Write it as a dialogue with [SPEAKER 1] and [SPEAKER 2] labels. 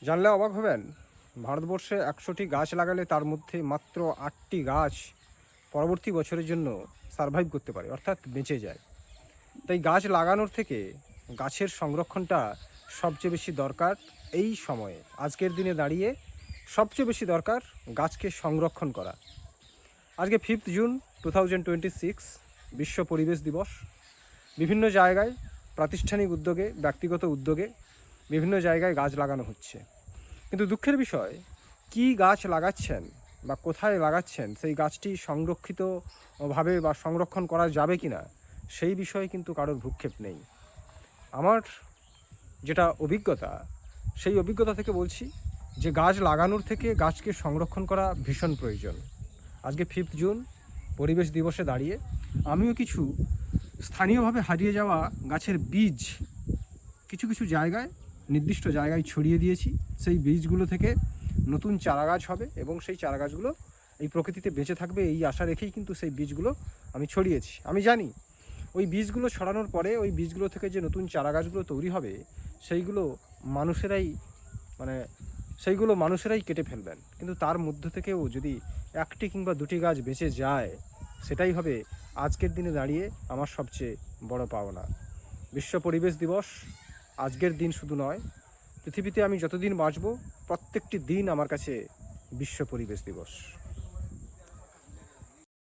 [SPEAKER 1] জানলে অবাক হবেন, ভারতবর্ষে ১০০টি গাছ লাগালে তার মধ্যে মাত্র ৮টি গাছ পরবর্তী বছরের জন্য সারভাইভ করতে পারে, অর্থাৎ বেঁচে যায়। তাই গাছ লাগানোর থেকে গাছের সংরক্ষণটা সবচেয়ে বেশি দরকার। এই সময়ে আজকের দিনে দাঁড়িয়ে সবচেয়ে বেশি দরকার গাছকে সংরক্ষণ করা। আজকে 5 জুন 2026 বিশ্ব পরিবেশ দিবস। বিভিন্ন জায়গায় প্রাতিষ্ঠানিক উদ্যোগে, ব্যক্তিগত উদ্যোগে বিভিন্ন জায়গায় গাছ লাগানো হচ্ছে। কিন্তু দুঃখের বিষয়, কী গাছ লাগাচ্ছেন বা কোথায় লাগাচ্ছেন, সেই গাছটি সংরক্ষিতভাবে বা সংরক্ষণ করা যাবে কি না, সেই বিষয়ে কিন্তু কারোর ভ্রুক্ষেপ নেই। আমার যেটা অভিজ্ঞতা, সেই অভিজ্ঞতা থেকে বলছি যে গাছ লাগানোর থেকে গাছকে সংরক্ষণ করা ভীষণ প্রয়োজন। আজকে 5 জুন পরিবেশ দিবসে দাঁড়িয়ে আমিও কিছু স্থানীয়ভাবে হারিয়ে যাওয়া গাছের বীজ কিছু কিছু জায়গায়, নির্দিষ্ট জায়গায় ছড়িয়ে দিয়েছি। সেই বীজগুলো থেকে নতুন চারাগাছ হবে এবং সেই চারাগাছগুলো এই প্রকৃতিতে বেঁচে থাকবে, এই আশা রেখেই কিন্তু সেই বীজগুলো আমি ছড়িয়েছি। আমি জানি ওই বীজগুলো ছড়ানোর পরে ওই বীজগুলো থেকে যে নতুন চারাগাছগুলো তৈরি হবে, সেইগুলো মানুষেরাই কেটে ফেলবেন। কিন্তু তার মধ্য থেকেও যদি 1টি কিংবা 2টি গাছ বেঁচে যায়, সেটাই হবে আজকের দিনে দাঁড়িয়ে আমার সবচেয়ে বড় পাওনা। বিশ্ব পরিবেশ দিবস আজকের দিন শুধু নয়, পৃথিবীতে আমি যতদিন বাঁচব প্রত্যেকটি দিন আমার কাছে বিশ্ব পরিবেশ দিবস।